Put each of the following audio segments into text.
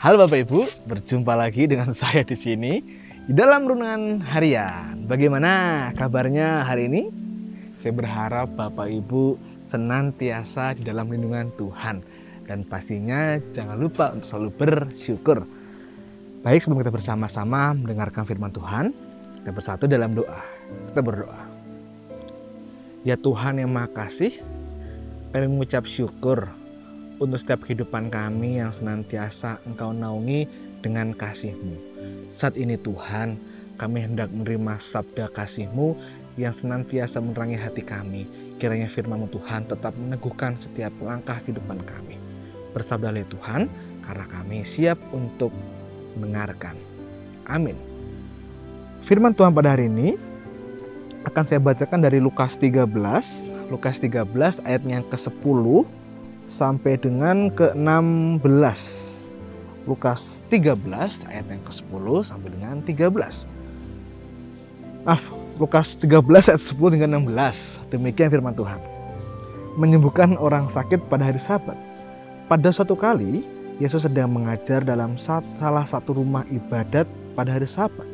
Halo Bapak Ibu, berjumpa lagi dengan saya di sini di dalam renungan harian. Bagaimana kabarnya hari ini? Saya berharap Bapak Ibu senantiasa di dalam lindungan Tuhan dan pastinya jangan lupa untuk selalu bersyukur. Baik, sebelum kita bersama-sama mendengarkan firman Tuhan, kita bersatu dalam doa. Kita berdoa. Ya Tuhan yang Maha Kasih, kami mengucap syukur untuk setiap kehidupan kami yang senantiasa Engkau naungi dengan kasih-Mu. Saat ini Tuhan, kami hendak menerima sabda kasih-Mu yang senantiasa menerangi hati kami. Kiranya firman-Mu Tuhan tetap meneguhkan setiap langkah kehidupan kami. Bersabdalah Tuhan, karena kami siap untuk mendengarkan. Amin. Firman Tuhan pada hari ini akan saya bacakan dari Lukas 13. Lukas 13 ayatnya yang ke-10 sampai dengan ke-16. Lukas 13 ayat yang ke-10 sampai dengan 13. Lukas 13 ayat 10 hingga 16. Demikian firman Tuhan. Menyembuhkan orang sakit pada hari Sabat. Pada suatu kali, Yesus sedang mengajar dalam salah satu rumah ibadat pada hari Sabat.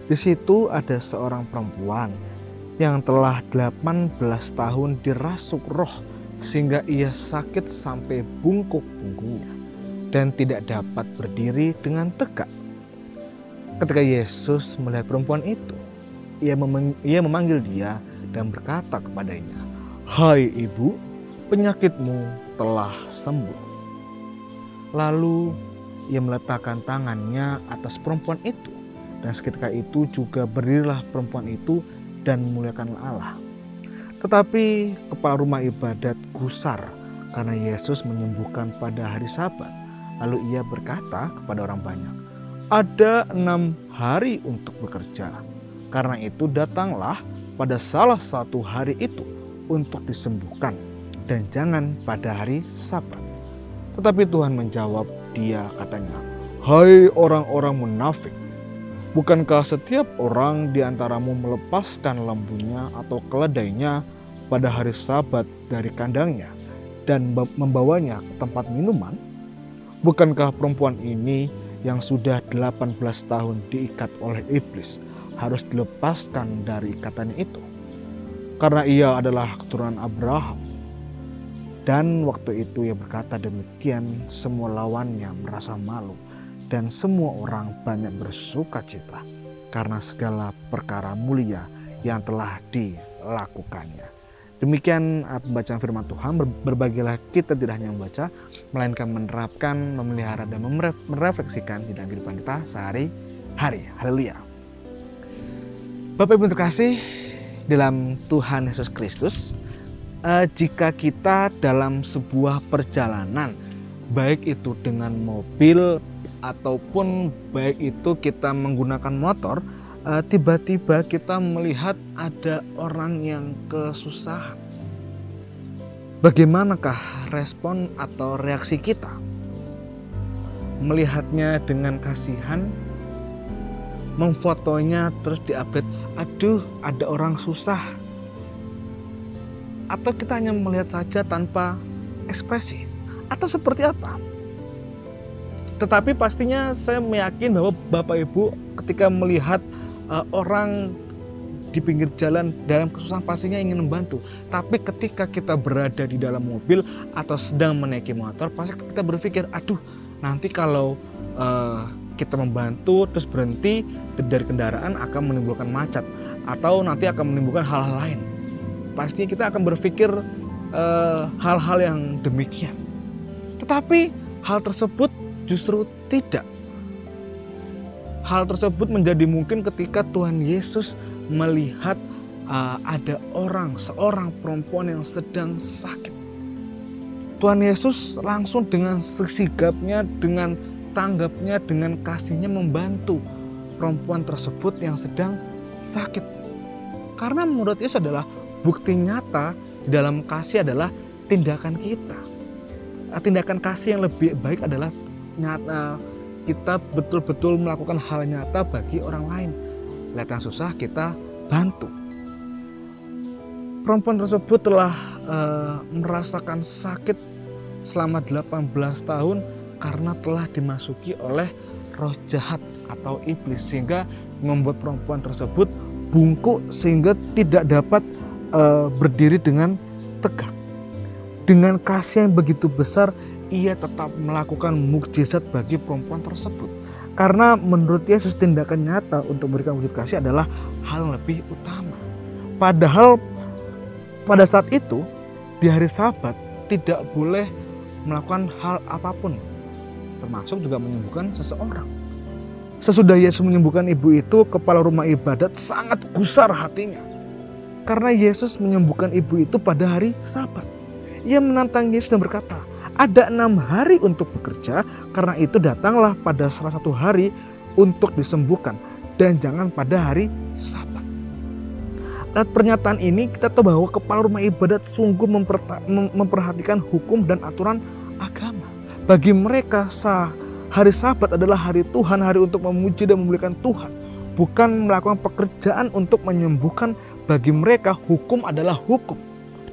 Di situ ada seorang perempuan yang telah 18 tahun dirasuk roh sehingga ia sakit sampai bungkuk-bungkuknya dan tidak dapat berdiri dengan tegak. Ketika Yesus melihat perempuan itu, ia memanggil dia dan berkata kepadanya, "Hai ibu, penyakitmu telah sembuh." Lalu ia meletakkan tangannya atas perempuan itu, dan seketika itu juga berdirilah perempuan itu dan memuliakan Allah. Tetapi kepala rumah ibadat gusar karena Yesus menyembuhkan pada hari Sabat. Lalu ia berkata kepada orang banyak, "Ada 6 hari untuk bekerja. Karena itu datanglah pada salah satu hari itu untuk disembuhkan, dan jangan pada hari Sabat." Tetapi Tuhan menjawab dia, katanya, "Hai orang-orang munafik, bukankah setiap orang di antaramu melepaskan lembunya atau keledainya pada hari Sabat dari kandangnya dan membawanya ke tempat minuman? Bukankah perempuan ini yang sudah 18 tahun diikat oleh iblis harus dilepaskan dari ikatannya itu? Karena ia adalah keturunan Abraham." Dan waktu itu ia berkata demikian, semua lawannya merasa malu dan semua orang banyak bersuka cita karena segala perkara mulia yang telah dilakukannya. Demikian pembacaan firman Tuhan. Berbagilah kita tidak hanya membaca, melainkan menerapkan, memelihara, dan merefleksikan di dalam kehidupan kita sehari-hari. Haleluya. Bapak Ibu terkasih dalam Tuhan Yesus Kristus, jika kita dalam sebuah perjalanan, baik itu dengan mobil ataupun baik itu kita menggunakan motor, tiba-tiba kita melihat ada orang yang kesusahan. Bagaimanakah respon atau reaksi kita? Melihatnya dengan kasihan, memfotonya terus diupdate, "Aduh, ada orang susah." Atau kita hanya melihat saja tanpa ekspresi? Atau seperti apa? Tetapi pastinya saya meyakin bahwa Bapak Ibu ketika melihat orang di pinggir jalan dalam kesusahan pastinya ingin membantu. Tapi ketika kita berada di dalam mobil atau sedang menaiki motor, pasti kita berpikir, "Aduh, nanti kalau kita membantu terus berhenti dari kendaraan akan menimbulkan macet atau nanti akan menimbulkan hal-hal lain." Pastinya kita akan berpikir hal-hal yang demikian. Tetapi hal tersebut justru tidak. Hal tersebut menjadi mungkin ketika Tuhan Yesus melihat ada seorang perempuan yang sedang sakit. Tuhan Yesus langsung dengan sigapnya, dengan tanggapnya, dengan kasihnya membantu perempuan tersebut yang sedang sakit. Karena menurut Yesus adalah bukti nyata dalam kasih adalah tindakan kita. Tindakan kasih yang lebih baik adalah nyata, kita betul-betul melakukan hal nyata bagi orang lain. Lihat yang susah kita bantu. Perempuan tersebut telah merasakan sakit selama 18 tahun karena telah dimasuki oleh roh jahat atau iblis, sehingga membuat perempuan tersebut bungkuk sehingga tidak dapat berdiri dengan tegak. Dengan kasih yang begitu besar, ia tetap melakukan mukjizat bagi perempuan tersebut. Karena menurut Yesus tindakan nyata untuk memberikan wujud kasih adalah hal yang lebih utama. Padahal pada saat itu di hari Sabat tidak boleh melakukan hal apapun, termasuk juga menyembuhkan seseorang. Sesudah Yesus menyembuhkan ibu itu, kepala rumah ibadat sangat gusar hatinya karena Yesus menyembuhkan ibu itu pada hari Sabat. Ia menantang Yesus dan berkata, ada 6 hari untuk bekerja, karena itu datanglah pada salah satu hari untuk disembuhkan dan jangan pada hari Sabat. Lewat pernyataan ini kita tahu bahwa kepala rumah ibadat sungguh memperhatikan hukum dan aturan agama. Bagi mereka hari Sabat adalah hari Tuhan, hari untuk memuji dan memuliakan Tuhan, bukan melakukan pekerjaan untuk menyembuhkan. Bagi mereka hukum adalah hukum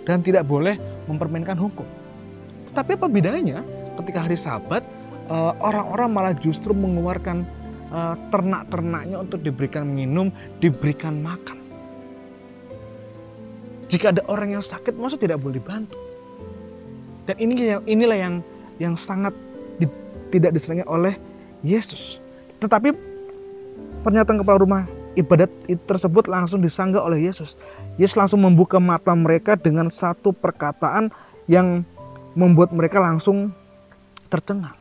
dan tidak boleh mempermainkan hukum. Tetapi apa bedanya ketika hari Sabat orang-orang malah justru mengeluarkan ternak-ternaknya untuk diberikan minum, diberikan makan. Jika ada orang yang sakit, maksud tidak boleh dibantu. Dan inilah yang sangat tidak disenangi oleh Yesus. Tetapi pernyataan kepala rumah ibadat tersebut langsung disanggah oleh Yesus. Yesus langsung membuka mata mereka dengan satu perkataan yang membuat mereka langsung tercengang.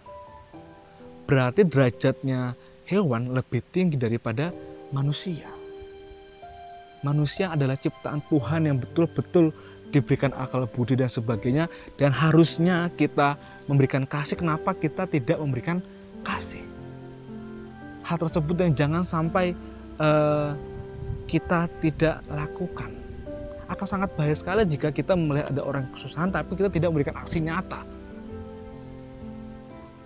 Berarti derajatnya hewan lebih tinggi daripada manusia. Manusia adalah ciptaan Tuhan yang betul-betul diberikan akal budi dan sebagainya, dan harusnya kita memberikan kasih. Kenapa kita tidak memberikan kasih? Hal tersebut yang jangan sampai kita tidak lakukan. Akan sangat bahaya sekali jika kita melihat ada orang kesusahan tapi kita tidak memberikan aksi nyata.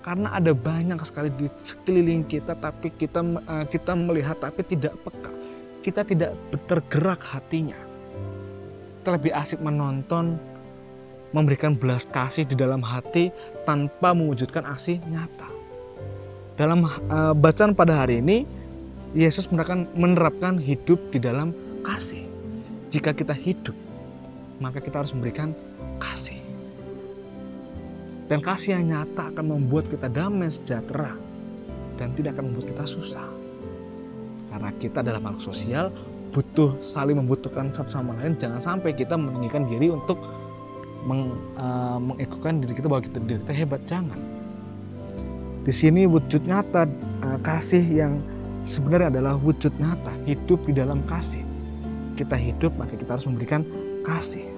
Karena ada banyak sekali di sekeliling kita tapi kita melihat tapi tidak peka. Kita tidak tergerak hatinya. Kita lebih asik menonton, memberikan belas kasih di dalam hati tanpa mewujudkan aksi nyata. Dalam bacaan pada hari ini, Yesus menerapkan hidup di dalam kasih. Jika kita hidup, maka kita harus memberikan kasih. Dan kasih yang nyata akan membuat kita damai sejahtera dan tidak akan membuat kita susah. Karena kita dalam makhluk sosial butuh saling membutuhkan satu sama lain. Jangan sampai kita meninggikan diri untuk mengegokan diri kita bahwa diri kita hebat. Jangan. Di sini wujud nyata kasih yang sebenarnya adalah wujud nyata hidup di dalam kasih. Kita hidup maka kita harus memberikan kasih.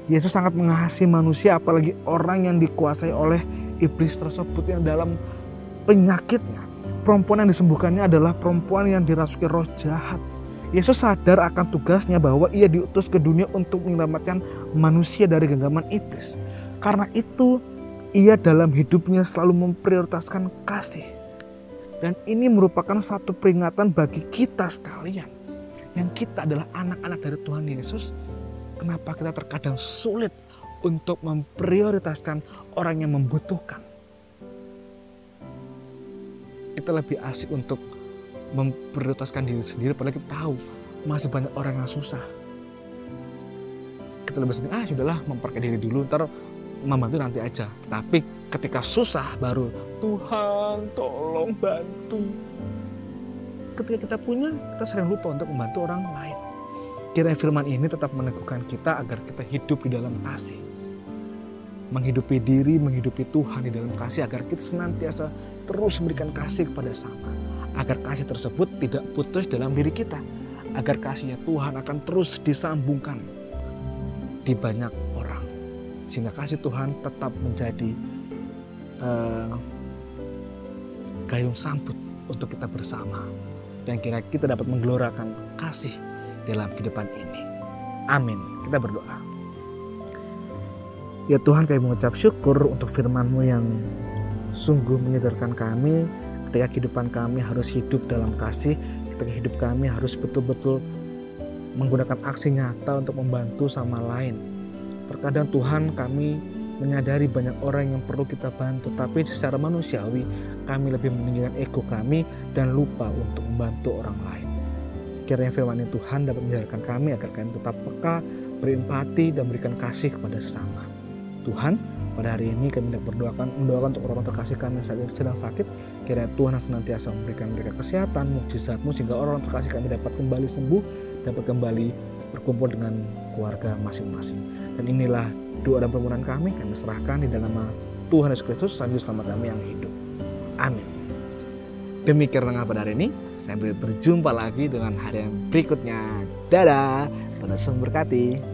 Yesus sangat mengasihi manusia, apalagi orang yang dikuasai oleh iblis tersebut yang dalam penyakitnya. Perempuan yang disembuhkannya adalah perempuan yang dirasuki roh jahat. Yesus sadar akan tugasnya bahwa ia diutus ke dunia untuk menyelamatkan manusia dari genggaman iblis. Karena itu ia dalam hidupnya selalu memprioritaskan kasih. Dan ini merupakan satu peringatan bagi kita sekalian. Yang kita adalah anak-anak dari Tuhan Yesus. Kenapa kita terkadang sulit untuk memprioritaskan orang yang membutuhkan. Kita lebih asik untuk memprioritaskan diri sendiri padahal kita tahu masih banyak orang yang susah. Kita lebih sendiri, sudahlah memperkaya diri dulu, ntar membantu nanti aja. Tapi ketika susah baru Tuhan tolong bantu. Ketika kita punya, kita sering lupa untuk membantu orang lain. Kiranya firman ini tetap meneguhkan kita agar kita hidup di dalam kasih. Menghidupi diri, menghidupi Tuhan di dalam kasih agar kita senantiasa terus memberikan kasih kepada sama. Agar kasih tersebut tidak putus dalam diri kita. Agar kasihnya Tuhan akan terus disambungkan di banyak orang. Sehingga kasih Tuhan tetap menjadi gayung sambut untuk kita bersama. Dan kira kita dapat menggelorakan kasih dalam kehidupan ini. Amin. Kita berdoa. Ya Tuhan, kami mengucap syukur untuk firman-Mu yang sungguh menyadarkan kami ketika kehidupan kami harus hidup dalam kasih, ketika hidup kami harus betul-betul menggunakan aksi nyata untuk membantu sama lain. Terkadang Tuhan kami menyadari banyak orang yang perlu kita bantu, tapi secara manusiawi kami lebih meninggikan ego kami dan lupa untuk membantu orang lain. Kiranya firman Tuhan dapat mengajarkan kami agar kami tetap peka, berempati, dan memberikan kasih kepada sesama. Tuhan, pada hari ini kami mendoakan untuk orang terkasih kami yang saat ini sedang sakit. Kiranya Tuhan senantiasa memberikan mereka kesehatan, mukjizat-Mu, sehingga orang terkasih kami dapat kembali sembuh, dapat kembali berkumpul dengan keluarga masing-masing. Dan inilah doa dan permohonan kami serahkan di dalam nama Tuhan Yesus Kristus, Sang Juru Selamat kami yang hidup. Amin. Demikian renungan pada hari ini. Sampai berjumpa lagi dengan hari yang berikutnya. Dadah, Tuhan Yesus memberkati.